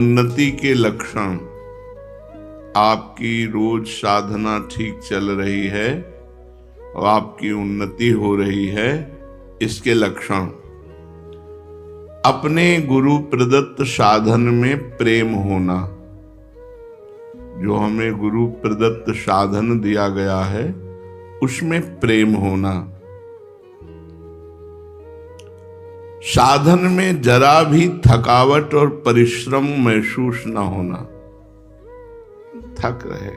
उन्नति के लक्षण। आपकी रोज साधना ठीक चल रही है और आपकी उन्नति हो रही है, इसके लक्षण। अपने गुरु प्रदत्त साधन में प्रेम होना। जो हमें गुरु प्रदत्त साधन दिया गया है उसमें प्रेम होना। साधन में जरा भी थकावट और परिश्रम महसूस न होना। थक रहे,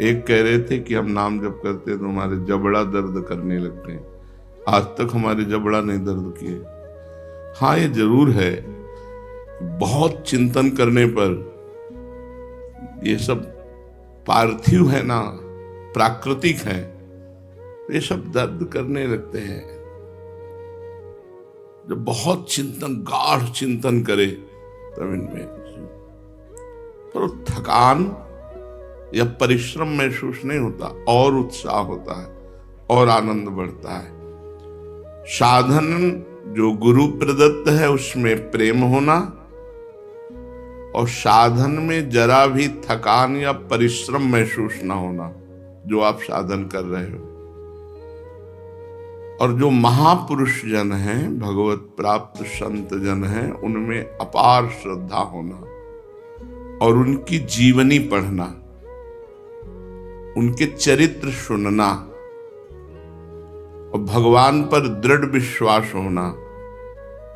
एक कह रहे थे कि हम नाम जप करते तो हमारे जबड़ा दर्द करने लगते हैं। आज तक हमारे जबड़ा नहीं दर्द किए। हाँ, ये जरूर है, बहुत चिंतन करने पर ये सब पार्थिव है ना, प्राकृतिक है, ये सब दर्द करने लगते हैं। जब बहुत चिंतन, गाढ़ चिंतन करे तब इनमें पर थकान या परिश्रम महसूस नहीं होता, और उत्साह होता है और आनंद बढ़ता है। साधन जो गुरु प्रदत्त है उसमें प्रेम होना, और साधन में जरा भी थकान या परिश्रम महसूस ना होना जो आप साधन कर रहे हो। और जो महापुरुष जन हैं, भगवत प्राप्त संत जन हैं, उनमें अपार श्रद्धा होना और उनकी जीवनी पढ़ना, उनके चरित्र सुनना और भगवान पर दृढ़ विश्वास होना,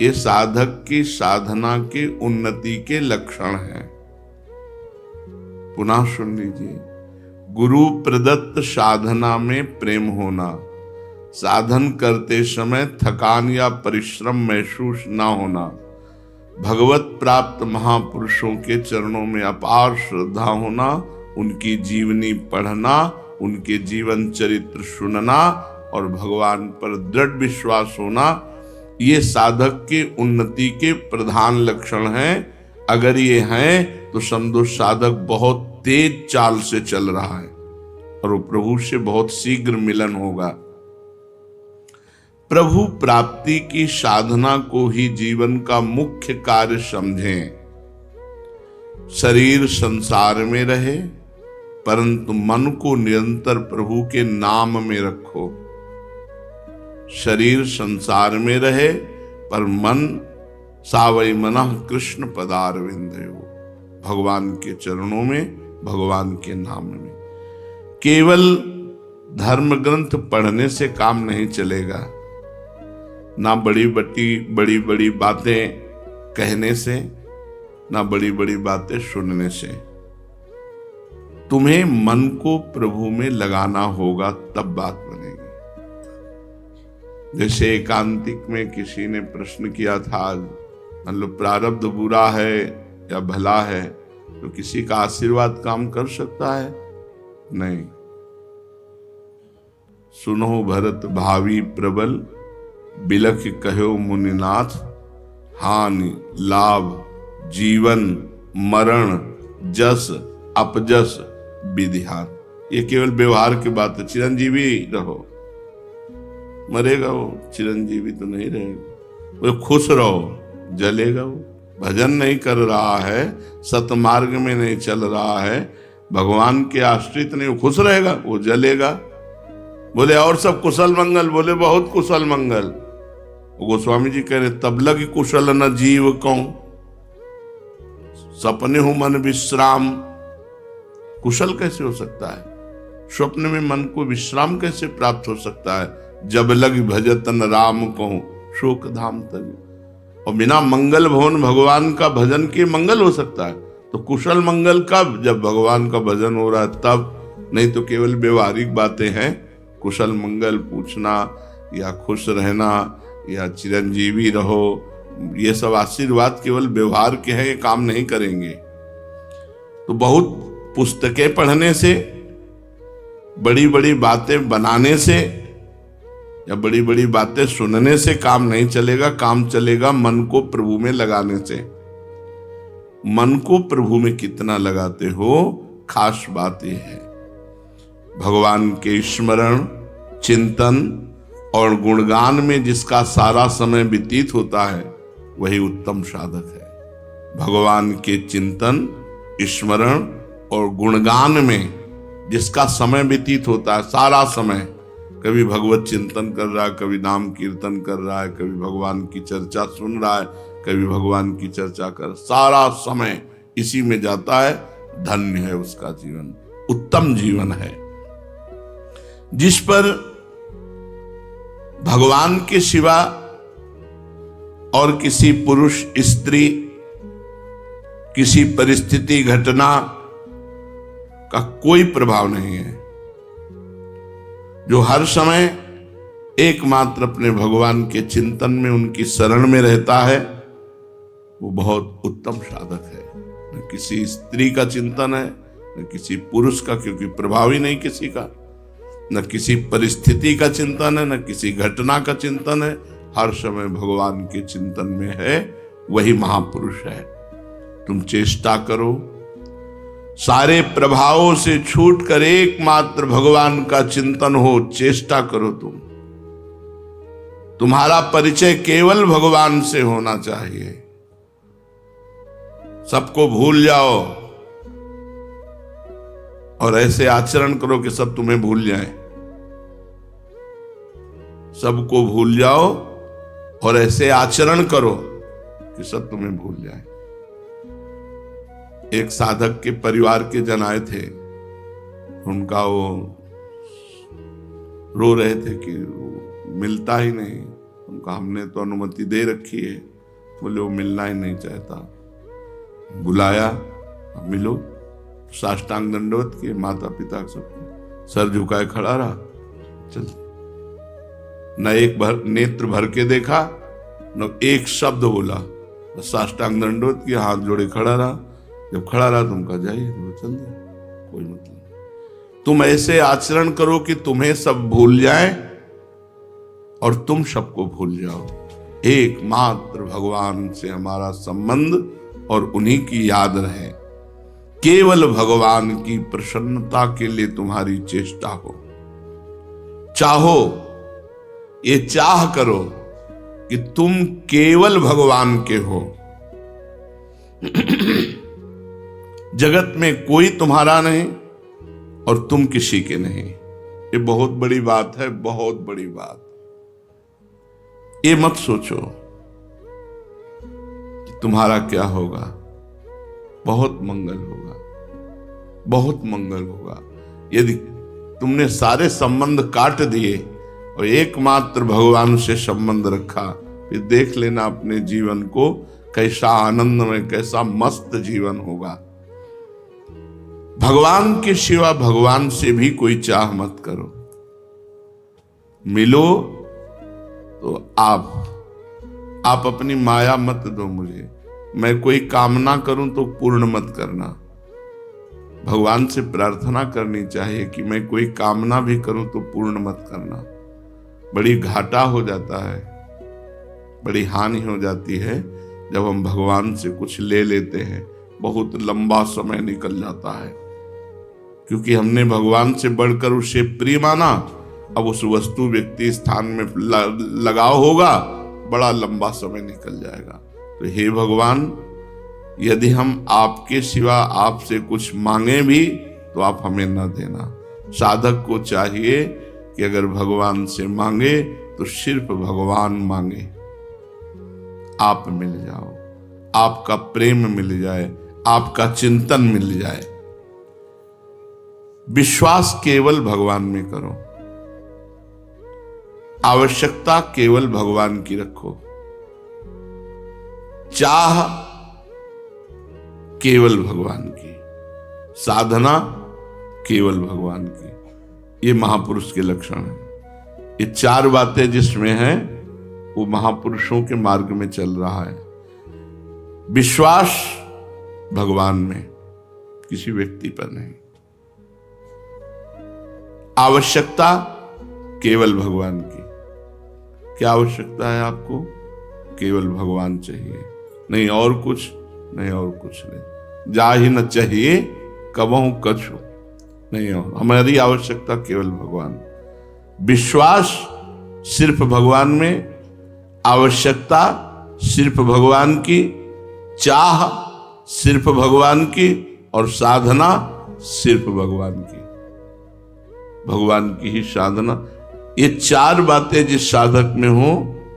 ये साधक की साधना के उन्नति के लक्षण हैं। पुनः सुन लीजिए, गुरु प्रदत्त साधना में प्रेम होना, साधन करते समय थकान या परिश्रम महसूस ना होना, भगवत प्राप्त महापुरुषों के चरणों में अपार श्रद्धा होना, उनकी जीवनी पढ़ना, उनके जीवन चरित्र सुनना और भगवान पर दृढ़ विश्वास होना, ये साधक के उन्नति के प्रधान लक्षण हैं। अगर ये हैं तो समझो साधक बहुत तेज चाल से चल रहा है और वो प्रभु से बहुत शीघ्र मिलन होगा। प्रभु प्राप्ति की साधना को ही जीवन का मुख्य कार्य समझें। शरीर संसार में रहे परंतु मन को निरंतर प्रभु के नाम में रखो। शरीर संसार में रहे पर मन सावई मनः कृष्ण पदारविंदयो, भगवान के चरणों में, भगवान के नाम में। केवल धर्म ग्रंथ पढ़ने से काम नहीं चलेगा, ना बड़ी बड़ी बातें कहने से, ना बड़ी बड़ी बातें सुनने से। तुम्हें मन को प्रभु में लगाना होगा, तब बात बनेगी। जैसे एकांतिक में किसी ने प्रश्न किया था, मतलब प्रारब्ध बुरा है या भला है, तो किसी का आशीर्वाद काम कर सकता है? नहीं। सुनो भरत भावी प्रबल, बिलख कहो मुनिनाथ, हानि लाभ जीवन मरण जस अपजस विधिहार। ये केवल व्यवहार की बात है। चिरंजीवी रहो, मरेगा वो, चिरंजीवी तो नहीं रहेगा। वो खुश रहो, जलेगा वो। भजन नहीं कर रहा है, सतमार्ग में नहीं चल रहा है, भगवान के आश्रित नहीं, वो खुश रहेगा, वो जलेगा। बोले और सब कुशल मंगल? बोले बहुत कुशल मंगल। गोस्वामी जी कह रहे तब लग कुशल न जीव कौं, सपने हो मन विश्राम। कुशल कैसे हो सकता है? स्वप्न में मन को विश्राम कैसे प्राप्त हो सकता है? जब लग भजतन राम कहूं शोक धाम तक। और बिना मंगल भवन भगवान का भजन के मंगल हो सकता है? तो कुशल मंगल कब? जब भगवान का भजन हो रहा है तब, नहीं तो केवल व्यवहारिक बातें हैं। कुशल मंगल पूछना या खुश रहना या चिरंजीवी रहो, ये सब आशीर्वाद केवल व्यवहार के हैं, ये काम नहीं करेंगे। तो बहुत पुस्तकें पढ़ने से, बड़ी बड़ी बातें बनाने से या बड़ी बड़ी बातें सुनने से काम नहीं चलेगा। काम चलेगा मन को प्रभु में लगाने से। मन को प्रभु में कितना लगाते हो, खास बात यह है। भगवान के स्मरण, चिंतन और गुणगान में जिसका सारा समय व्यतीत होता है वही उत्तम साधक है। भगवान के चिंतन, स्मरण और गुणगान में जिसका समय व्यतीत होता है, सारा समय, कभी भगवत चिंतन कर रहा है, कभी नाम कीर्तन कर रहा है, कभी भगवान की चर्चा सुन रहा है, कभी भगवान की चर्चा कर, सारा समय इसी में जाता है, धन्य है उसका जीवन, उत्तम जीवन है। जिस पर भगवान के सिवा और किसी पुरुष, स्त्री, किसी परिस्थिति, घटना का कोई प्रभाव नहीं है, जो हर समय एकमात्र अपने भगवान के चिंतन में, उनकी शरण में रहता है, वो बहुत उत्तम साधक है। न किसी स्त्री का चिंतन है, न किसी पुरुष का, क्योंकि प्रभाव ही नहीं किसी का, न किसी परिस्थिति का चिंतन है, न किसी घटना का चिंतन है, हर समय भगवान के चिंतन में है, वही महापुरुष है। तुम चेष्टा करो, सारे प्रभावों से छूटकर एकमात्र भगवान का चिंतन हो, चेष्टा करो। तुम्हारा परिचय केवल भगवान से होना चाहिए। सबको भूल जाओ और ऐसे आचरण करो कि सब तुम्हें भूल जाए। सबको भूल जाओ और ऐसे आचरण करो कि सब तुम्हें भूल जाए। एक साधक के परिवार के जन आए थे, उनका वो रो रहे थे कि वो मिलता ही नहीं। उनका हमने तो अनुमति दे रखी है, बोले वो मिलना ही नहीं चाहता। बुलाया, मिलो, साष्टांग दंडवत किए, माता पिता सबके सर झुकाए खड़ा रहा। चल, न एक नेत्र भर के देखा, न एक शब्द बोला, बस साष्टांग दंडवत किया, हाथ जोड़े खड़ा रहा। जब खड़ा रहा तुम कहा जाइए, तो चल दिया, कोई मतलब नहीं। तुम ऐसे आचरण करो कि तुम्हें सब भूल जाए और तुम सबको भूल जाओ। एकमात्र भगवान से हमारा संबंध और उन्हीं की याद रहे। केवल भगवान की प्रसन्नता के लिए तुम्हारी चेष्टा हो। चाहो, ये चाह करो कि तुम केवल भगवान के हो। जगत में कोई तुम्हारा नहीं और तुम किसी के नहीं। ये बहुत बड़ी बात है, बहुत बड़ी बात। ये मत सोचो कि तुम्हारा क्या होगा। बहुत मंगल होगा, बहुत मंगल होगा यदि तुमने सारे संबंध काट दिए और एकमात्र भगवान से संबंध रखा। फिर देख लेना अपने जीवन को कैसा आनंदमय, कैसा मस्त जीवन होगा। भगवान के सिवा भगवान से भी कोई चाह मत करो। मिलो तो आप अपनी माया मत दो मुझे। मैं कोई कामना करूं तो पूर्ण मत करना। भगवान से प्रार्थना करनी चाहिए कि मैं कोई कामना भी करूं तो पूर्ण मत करना। बड़ी घाटा हो जाता है, बड़ी हानि हो जाती है जब हम भगवान से कुछ ले लेते हैं। बहुत लंबा समय निकल जाता है क्योंकि हमने भगवान से बढ़कर उसे प्रिय माना। अब उस वस्तु, व्यक्ति, स्थान में लगाव होगा, बड़ा लंबा समय निकल जाएगा। तो हे भगवान, यदि हम आपके सिवा आपसे कुछ मांगे भी तो आप हमें न देना। साधक को चाहिए कि अगर भगवान से मांगे तो सिर्फ भगवान मांगे। आप मिल जाओ, आपका प्रेम मिल जाए, आपका चिंतन मिल जाए। विश्वास केवल भगवान में करो। आवश्यकता केवल भगवान की रखो। चाह केवल भगवान की, साधना केवल भगवान की। ये महापुरुष के लक्षण है। ये चार बातें जिसमें हैं वो महापुरुषों के मार्ग में चल रहा है। विश्वास भगवान में, किसी व्यक्ति पर नहीं। आवश्यकता केवल भगवान की। क्या आवश्यकता है आपको? केवल भगवान चाहिए, नहीं और कुछ, नहीं और कुछ नहीं। जा ही न चाहिए कबहू कछु नहीं, और हमारी आवश्यकता केवल भगवान। विश्वास सिर्फ भगवान में, आवश्यकता सिर्फ भगवान की, चाह सिर्फ भगवान की और साधना सिर्फ भगवान की, भगवान की ही साधना। ये चार बातें जिस साधक में हो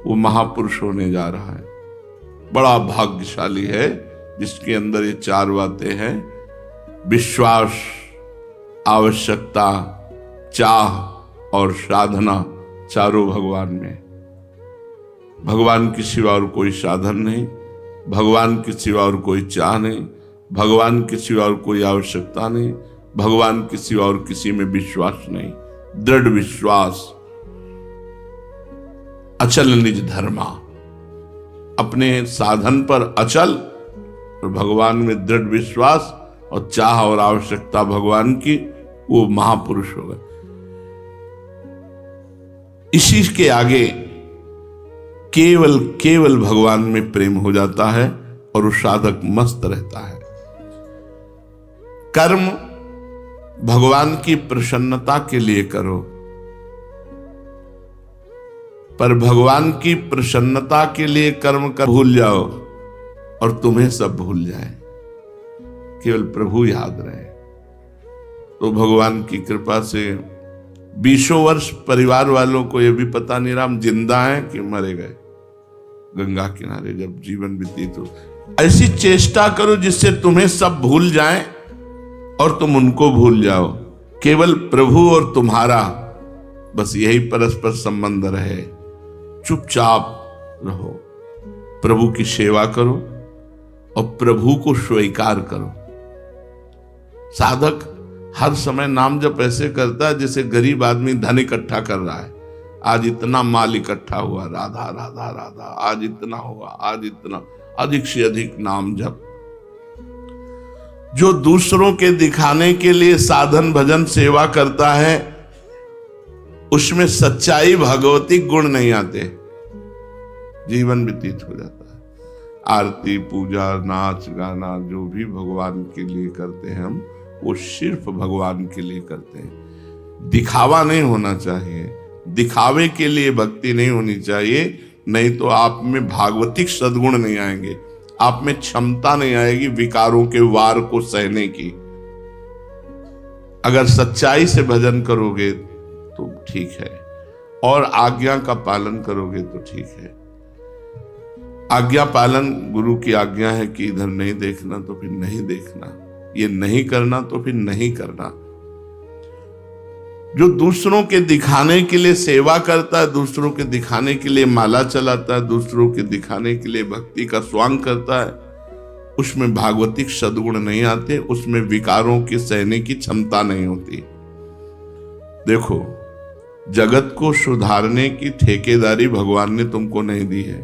वो महापुरुष होने जा रहा है। बड़ा भाग्यशाली है जिसके अंदर ये चार बातें हैं, विश्वास, आवश्यकता, चाह और साधना, चारों भगवान में। भगवान के सिवा और कोई साधन नहीं, भगवान के सिवा और कोई चाह नहीं, भगवान के सिवा और कोई आवश्यकता नहीं, भगवान के सिवा और किसी में विश्वास नहीं। दृढ़ विश्वास, अचल निज धर्मा, अपने साधन पर अचल और भगवान में दृढ़ विश्वास और चाह और आवश्यकता भगवान की, वो महापुरुष होगा। इसी के आगे केवल केवल भगवान में प्रेम हो जाता है और वो साधक मस्त रहता है। कर्म भगवान की प्रसन्नता के लिए करो, पर भगवान की प्रसन्नता के लिए कर्म कर भूल जाओ और तुम्हें सब भूल जाए, केवल प्रभु याद रहे। तो भगवान की कृपा से 20 वर्ष परिवार वालों को यह भी पता नहीं रहा हम जिंदा हैं कि मरे गए। गंगा किनारे जब जीवन व्यतीत हो, ऐसी चेष्टा करो जिससे तुम्हें सब भूल जाएं और तुम उनको भूल जाओ। केवल प्रभु और तुम्हारा, बस यही परस्पर संबंध रहे। चुपचाप रहो, प्रभु की सेवा करो और प्रभु को स्वीकार करो। साधक हर समय नाम जप ऐसे करता है जैसे गरीब आदमी धन इकट्ठा कर रहा है। आज इतना माल इकट्ठा हुआ, राधा राधा राधा, आज इतना हुआ, आज इतना, अधिक से अधिक नाम जप। जो दूसरों के दिखाने के लिए साधन भजन सेवा करता है उसमें सच्चाई भगवती गुण नहीं आते, जीवन व्यतीत हो जाता है। आरती पूजा नाच गाना जो भी भगवान के लिए करते हैं हम, वो सिर्फ भगवान के लिए करते हैं। दिखावा नहीं होना चाहिए, दिखावे के लिए भक्ति नहीं होनी चाहिए, नहीं तो आप में भागवतिक सद्गुण नहीं आएंगे, आप में क्षमता नहीं आएगी विकारों के वार को सहने की। अगर सच्चाई से भजन करोगे तो ठीक है और आज्ञा का पालन करोगे तो ठीक है। आज्ञा पालन, गुरु की आज्ञा है कि इधर नहीं देखना तो फिर नहीं देखना, ये नहीं करना तो फिर नहीं करना। जो दूसरों के दिखाने के लिए सेवा करता है, दूसरों के दिखाने के लिए माला चलाता है, दूसरों के दिखाने के लिए भक्ति का स्वांग करता है, उसमें भागवतिक सद्गुण नहीं आते, उसमें विकारों की सहने की क्षमता नहीं होती। देखो, जगत को सुधारने की ठेकेदारी भगवान ने तुमको नहीं दी है,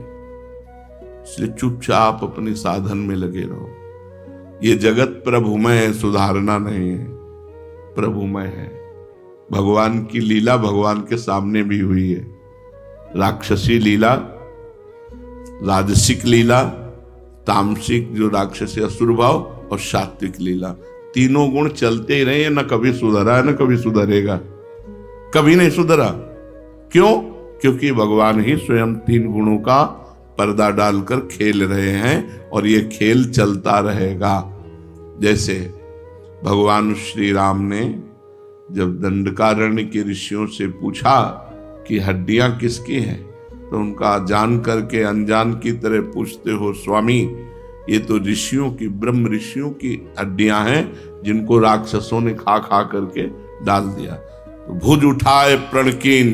इसलिए चुपचाप अपनी साधन में लगे रहो। ये जगत प्रभुमय है, सुधारना नहीं है, प्रभुमय है। भगवान की लीला भगवान के सामने भी हुई है। राक्षसी लीला, राजसिक लीला, तामसिक जो राक्षसी असुर भाव और सात्विक लीला, तीनों गुण चलते ही रहे, न कभी सुधरा है न कभी सुधरेगा, कभी नहीं सुधरा। क्यों? क्योंकि भगवान ही स्वयं तीन गुणों का पर्दा डालकर खेल रहे हैं और ये खेल चलता रहेगा। जैसे भगवान श्री राम ने जब दंडकारण्य के ऋषियों से पूछा कि हड्डियां किसकी हैं, तो उनका जान करके अनजान की तरह पूछते हो स्वामी, ये तो ऋषियों की, ब्रह्म ऋषियों की हड्डियां हैं जिनको राक्षसों ने खा खा करके डाल दिया। तो भुज उठाए प्रणकीन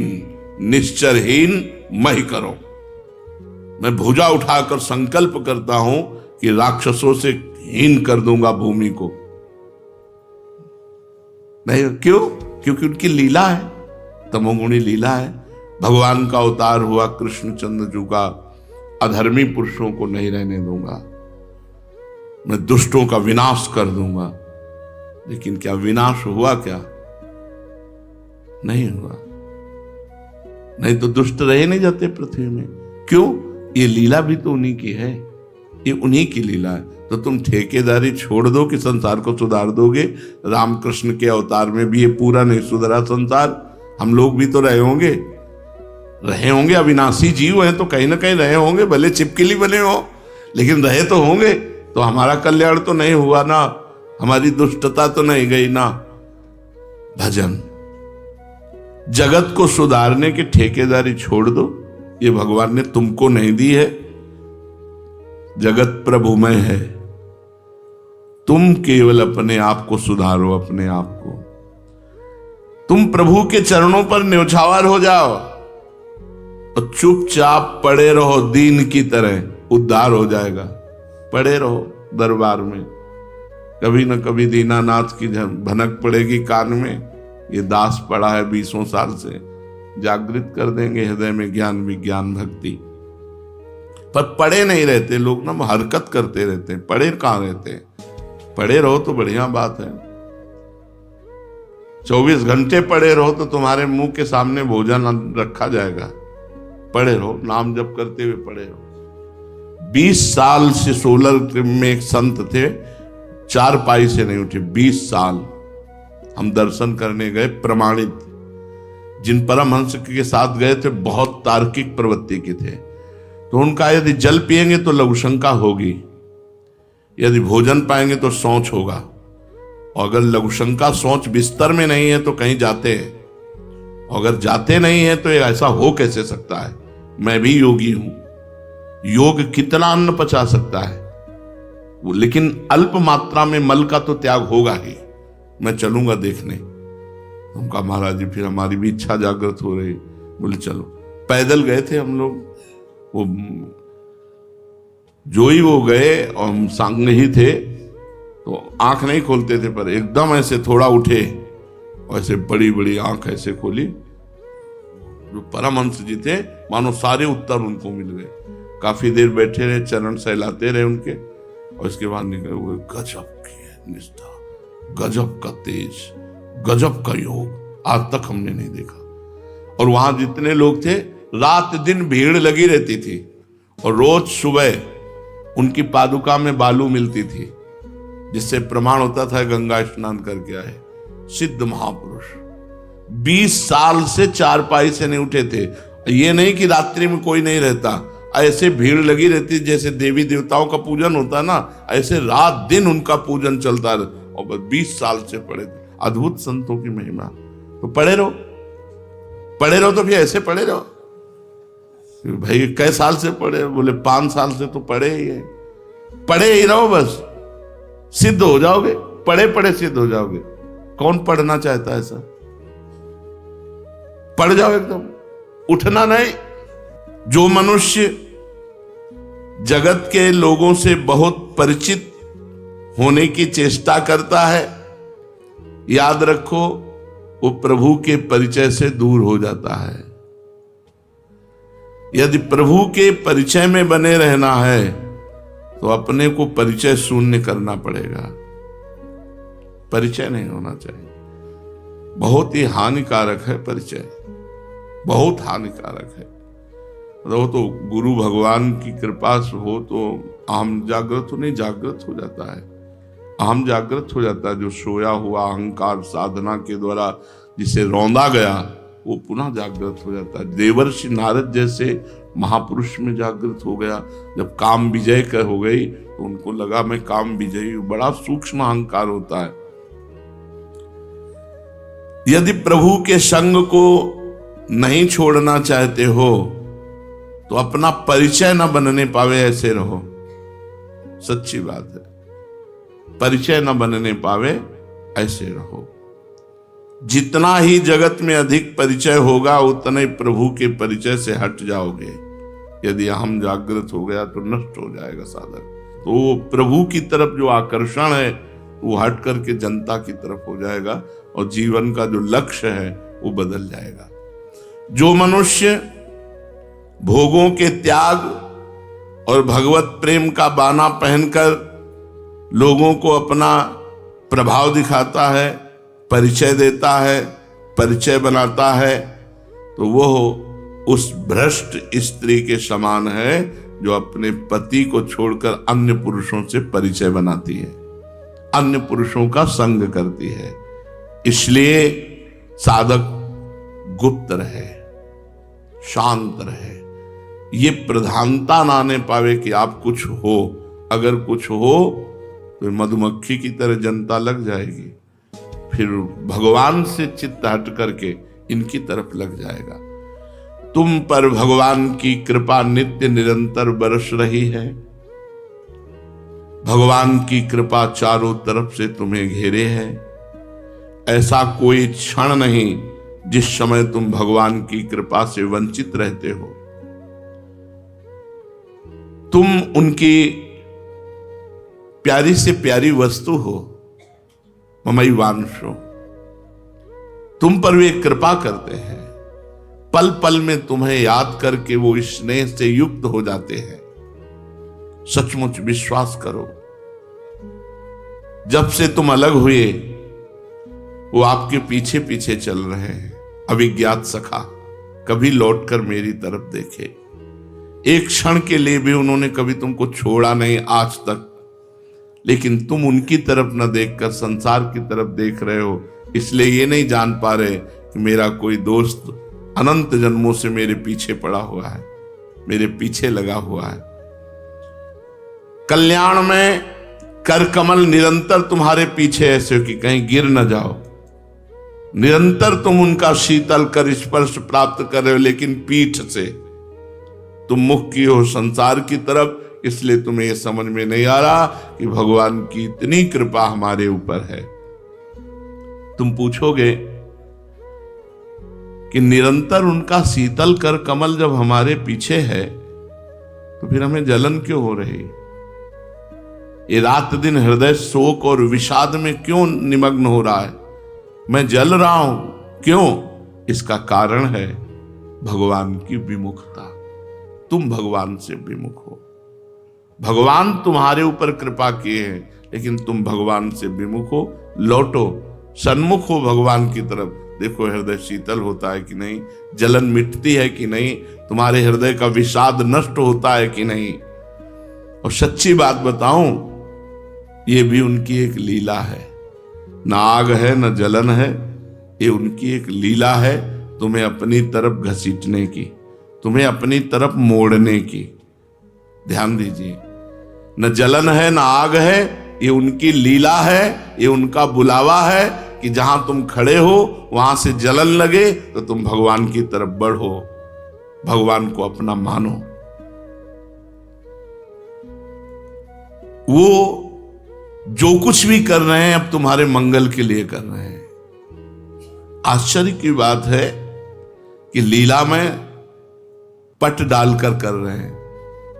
निश्चरहीन महि करो, मैं भुजा उठाकर संकल्प करता हूं कि राक्षसों से हीन कर दूंगा भूमि को। नहीं, क्यों? क्योंकि उनकी लीला है, तमोगुणी लीला है। भगवान का अवतार हुआ कृष्णचंद्र जी का, अधर्मी पुरुषों को नहीं रहने दूंगा, मैं दुष्टों का विनाश कर दूंगा। लेकिन क्या विनाश हुआ? क्या नहीं हुआ। नहीं तो दुष्ट रहे नहीं जाते पृथ्वी में। क्यों? ये लीला भी तो उन्हीं की है, ये उन्हीं की लीला है। तो तुम ठेकेदारी छोड़ दो कि संसार को सुधार दोगे। रामकृष्ण के अवतार में भी ये पूरा नहीं सुधरा संसार, हम लोग भी तो रहे होंगे, अविनाशी जीव हैं तो कहीं ना कहीं रहे होंगे, भले चिपकली बने हो, लेकिन रहे तो होंगे, तो हमारा कल्याण तो नहीं हुआ ना, हमारी दुष्टता तो नहीं गई ना। भजन, जगत को सुधारने की ठेकेदारी छोड़ दो, ये भगवान ने तुमको नहीं दी है। जगत प्रभुमय है, तुम केवल अपने आप को सुधारो, अपने आप को। तुम प्रभु के चरणों पर न्यौछावर हो जाओ और चुपचाप पड़े रहो दीन की तरह, उद्धार हो जाएगा। पड़े रहो दरबार में, कभी न कभी दीनानाथ की भनक पड़ेगी कान में। ये दास पड़ा है 20 साल से, जागृत कर देंगे हृदय में ज्ञान विज्ञान भक्ति। पर पड़े नहीं रहते लोग ना, हरकत करते रहते हैं, पड़े कहां रहते हैं। पड़े रहो तो बढ़िया बात है। 24 घंटे पड़े रहो तो तुम्हारे मुंह के सामने भोजन रखा जाएगा। पड़े रहो, नाम जप करते हुए पड़े रहो। 20 साल से सोलर में एक संत थे, 4 पाई से नहीं उठे। 20 साल हम दर्शन करने गए, प्रमाणित, जिन परमहंस के साथ गए थे बहुत तार्किक प्रवृत्ति के थे। तो उनका यदि जल पिएंगे तो लघुशंका होगी, यदि भोजन पाएंगे तो सोच होगा, और अगर लघुशंका सोच बिस्तर में नहीं है तो कहीं जाते हैं, अगर जाते नहीं है तो ऐसा हो कैसे सकता है। मैं भी योगी हूं, योग कितना अन्न पचा सकता है वो, लेकिन अल्प मात्रा में मल का तो त्याग होगा ही। मैं चलूंगा देखने। हम कहा महाराज जी फिर हमारी भी इच्छा जागृत हो रही। बोले चलो। पैदल गए थे हम लोग, वो जो ही वो गए और हम संग ही थे, तो आंख नहीं खोलते थे, पर एकदम ऐसे थोड़ा उठे और ऐसे बड़ी बड़ी आंख ऐसे खोली। जो परमहंस जी थे मानो सारे उत्तर उनको मिल गए। काफी देर बैठे रहे, चरण सहलाते रहे उनके, और इसके बाद निकले हुए। गजब की निष्ठा, गजब का तेज, गजब का योग आज तक हमने नहीं देखा। और वहां जितने लोग थे, रात दिन भीड़ लगी रहती थी, और रोज सुबह उनकी पादुका में बालू मिलती थी, जिससे प्रमाण होता था गंगा स्नान करके आए। सिद्ध महापुरुष 20 साल से 4 पाई से नहीं उठे थे। ये नहीं कि रात्रि में कोई नहीं रहता, ऐसे भीड़ लगी रहती जैसे देवी देवताओं का पूजन होता ना, ऐसे रात दिन उनका पूजन चलता रहा, और बस 20 साल से पड़े थे। अद्भुत संतों की महिमा। तो पड़े रहो, पड़े रहो, तो फिर ऐसे पड़े रहो। भाई कई साल से पड़े? बोले 5 साल से तो पड़े ही है। पड़े ही रहो, बस सिद्ध हो जाओगे। पढ़े पढ़े सिद्ध हो जाओगे। कौन पढ़ना चाहता है ऐसा? पढ़ जाओ एकदम, उठना नहीं। जो मनुष्य जगत के लोगों से बहुत परिचित होने की चेष्टा करता है, याद रखो वो प्रभु के परिचय से दूर हो जाता है। यदि प्रभु के परिचय में बने रहना है तो अपने को परिचय शून्य करना पड़ेगा। परिचय नहीं होना चाहिए, बहुत ही हानिकारक है परिचय, बहुत हानिकारक है। वो तो गुरु भगवान की कृपा हो तो अहम जागृत हो, नहीं जागृत हो जाता है, अहम जागृत हो जाता है। जो सोया हुआ अहंकार साधना के द्वारा जिसे रौंदा गया वो पुनः जागृत हो जाता है। देवर्षि नारद जैसे महापुरुष में जागृत हो गया। जब काम विजय कर हो गई तो उनको लगा मैं काम विजयी हूं। बड़ा सूक्ष्म अहंकार होता है। यदि प्रभु के संग को नहीं छोड़ना चाहते हो तो अपना परिचय न बनने पावे ऐसे रहो। सच्ची बात है, परिचय न बनने पावे ऐसे रहो। जितना ही जगत में अधिक परिचय होगा उतना ही प्रभु के परिचय से हट जाओगे। यदि अहम जागृत हो गया तो नष्ट हो जाएगा साधक। तो प्रभु की तरफ जो आकर्षण है वो हट करके जनता की तरफ हो जाएगा और जीवन का जो लक्ष्य है वो बदल जाएगा। जो मनुष्य भोगों के त्याग और भगवत प्रेम का बाना पहनकर लोगों को अपना प्रभाव दिखाता है, परिचय देता है, परिचय बनाता है, तो वो उस भ्रष्ट स्त्री के समान है जो अपने पति को छोड़कर अन्य पुरुषों से परिचय बनाती है, अन्य पुरुषों का संग करती है। इसलिए साधक गुप्त रहे, शांत रहे, ये प्रधानता ना आने पावे कि आप कुछ हो। अगर कुछ हो तो मधुमक्खी की तरह जनता लग जाएगी, फिर भगवान से चित्त हट करके इनकी तरफ लग जाएगा। तुम पर भगवान की कृपा नित्य निरंतर बरस रही है। भगवान की कृपा चारों तरफ से तुम्हें घेरे है। ऐसा कोई क्षण नहीं जिस समय तुम भगवान की कृपा से वंचित रहते हो। तुम उनकी प्यारी से प्यारी वस्तु हो। ममई वांशो, तुम पर वे कृपा करते हैं। पल पल में तुम्हें याद करके वो स्नेह से युक्त हो जाते हैं। सचमुच विश्वास करो, जब से तुम अलग हुए वो आपके पीछे पीछे चल रहे हैं। अविज्ञात सखा, कभी लौटकर मेरी तरफ देखे। एक क्षण के लिए भी उन्होंने कभी तुमको छोड़ा नहीं आज तक, लेकिन तुम उनकी तरफ न देखकर संसार की तरफ देख रहे हो। इसलिए ये नहीं जान पा रहे कि मेरा कोई दोस्त अनंत जन्मों से मेरे पीछे पड़ा हुआ है, मेरे पीछे लगा हुआ है। कल्याण में कर कमल निरंतर तुम्हारे पीछे ऐसे हो कि कहीं गिर न जाओ। निरंतर तुम उनका शीतल कर स्पर्श प्राप्त कर रहे हो, लेकिन पीठ से तुम मुख की हो संसार की तरफ। इसलिए तुम्हें यह समझ में नहीं आ रहा कि भगवान की इतनी कृपा हमारे ऊपर है। तुम पूछोगे कि निरंतर उनका शीतल कर कमल जब हमारे पीछे है तो फिर हमें जलन क्यों हो रही? ये रात दिन हृदय शोक और विषाद में क्यों निमग्न हो रहा है? मैं जल रहा हूं क्यों? इसका कारण है भगवान की विमुखता। तुम भगवान से विमुख हो। भगवान तुम्हारे ऊपर कृपा किए हैं, लेकिन तुम भगवान से विमुख हो। लौटो, सन्मुख हो भगवान की तरफ। देखो हृदय शीतल होता है कि नहीं, जलन मिटती है कि नहीं, तुम्हारे हृदय का विषाद नष्ट होता है कि नहीं। और सच्ची बात बताऊं, ये भी उनकी एक लीला है। न आग है न जलन है, ये उनकी एक लीला है तुम्हें अपनी तरफ घसीटने की, तुम्हें अपनी तरफ मोड़ने की। ध्यान दीजिए, न जलन है न आग है, ये उनकी लीला है, ये उनका बुलावा है कि जहां तुम खड़े हो वहां से जलन लगे तो तुम भगवान की तरफ बढ़ो, भगवान को अपना मानो। वो जो कुछ भी कर रहे हैं अब तुम्हारे मंगल के लिए कर रहे हैं। आश्चर्य की बात है कि लीला में पट डालकर कर रहे हैं।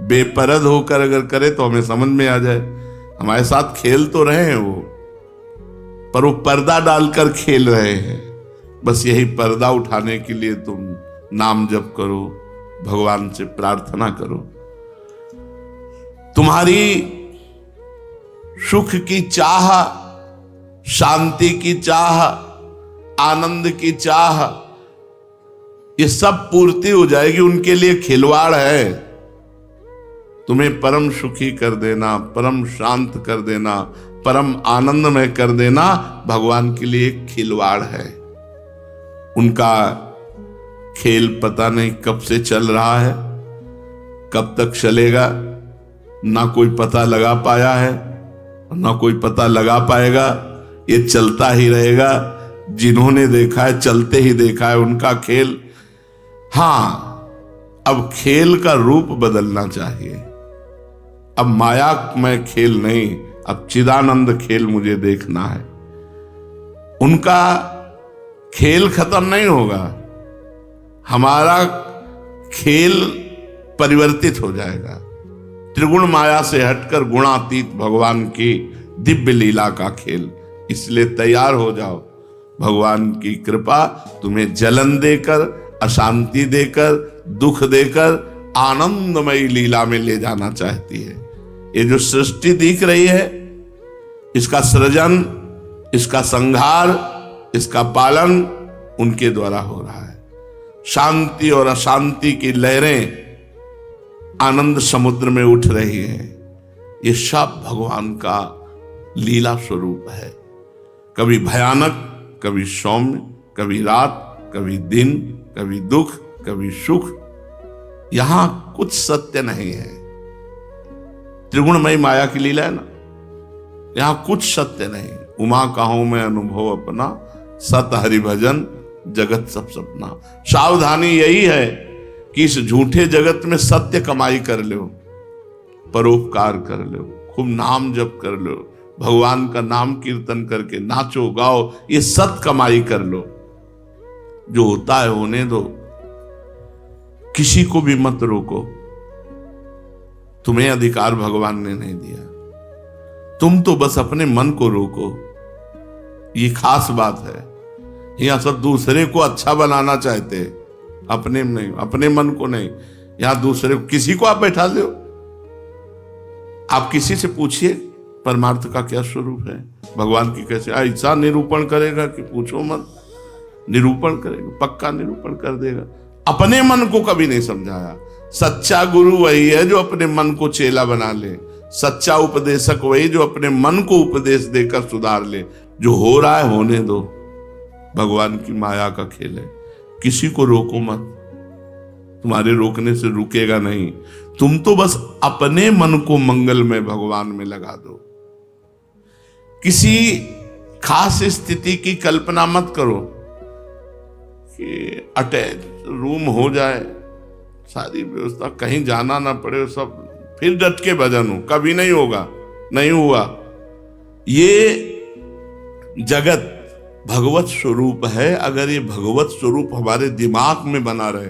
बेपरद होकर अगर करे तो हमें समझ में आ जाए, हमारे साथ खेल तो रहे हैं वो, पर वो पर्दा डालकर खेल रहे हैं। बस यही पर्दा उठाने के लिए तुम नाम जप करो, भगवान से प्रार्थना करो। तुम्हारी सुख की चाह, शांति की चाह, आनंद की चाह, ये सब पूर्ति हो जाएगी। उनके लिए खिलवाड़ है। तुम्हें परम सुखी कर देना, परम शांत कर देना, परम आनंदमय कर देना भगवान के लिए एक खिलवाड़ है। उनका खेल पता नहीं कब से चल रहा है, कब तक चलेगा ना कोई पता लगा पाया है, ना कोई पता लगा पाएगा। ये चलता ही रहेगा। जिन्होंने देखा है चलते ही देखा है उनका खेल। हां, अब खेल का रूप बदलना चाहिए। अब माया में खेल नहीं, अब चिदानंद खेल मुझे देखना है। उनका खेल खत्म नहीं होगा, हमारा खेल परिवर्तित हो जाएगा। त्रिगुण माया से हटकर गुणातीत भगवान की दिव्य लीला का खेल। इसलिए तैयार हो जाओ। भगवान की कृपा तुम्हें जलन देकर, अशांति देकर, दुख देकर आनंदमयी लीला में ले जाना चाहती है। ये जो सृष्टि दिख रही है, इसका सृजन, इसका संहार, इसका पालन उनके द्वारा हो रहा है। शांति और अशांति की लहरें आनंद समुद्र में उठ रही है। ये सब भगवान का लीला स्वरूप है। कभी भयानक, कभी सौम्य, कभी रात, कभी दिन, कभी दुख, कभी सुख। यहां कुछ सत्य नहीं है। त्रिगुणमयी माया की लीला है ना, यहां कुछ सत्य नहीं। उमा कहूं मैं अनुभव अपना, सत हरि भजन जगत सब सपना। सावधानी यही है कि इस झूठे जगत में सत्य कमाई कर लो, परोपकार कर लो, खूब नाम जप कर लो, भगवान का नाम कीर्तन करके नाचो गाओ, ये सत कमाई कर लो। जो होता है होने दो, किसी को भी मत रोको। तुम्हें अधिकार भगवान ने नहीं दिया, तुम तो बस अपने मन को रोको। ये खास बात है। यहां सब दूसरे को अच्छा बनाना चाहते, अपने नहीं, अपने मन को नहीं। यहां दूसरे को, किसी को आप बैठा दो, आप किसी से पूछिए परमार्थ का क्या स्वरूप है, भगवान की कैसे ऐसा निरूपण करेगा कि पूछो मत। निरूपण करेगा, पक्का निरूपण कर देगा। अपने मन को कभी नहीं समझाया। सच्चा गुरु वही है जो अपने मन को चेला बना ले। सच्चा उपदेशक वही जो अपने मन को उपदेश देकर सुधार ले। जो हो रहा है होने दो, भगवान की माया का खेल है। किसी को रोको मत, तुम्हारे रोकने से रुकेगा नहीं। तुम तो बस अपने मन को मंगल में भगवान में लगा दो। किसी खास स्थिति की कल्पना मत करो कि अटैच रूम हो जाए, सारी व्यवस्था, कहीं जाना ना पड़े, सब फिर डट के भजन हो। कभी नहीं होगा, नहीं हुआ। ये जगत भगवत स्वरूप है। अगर ये भगवत स्वरूप हमारे दिमाग में बना रहे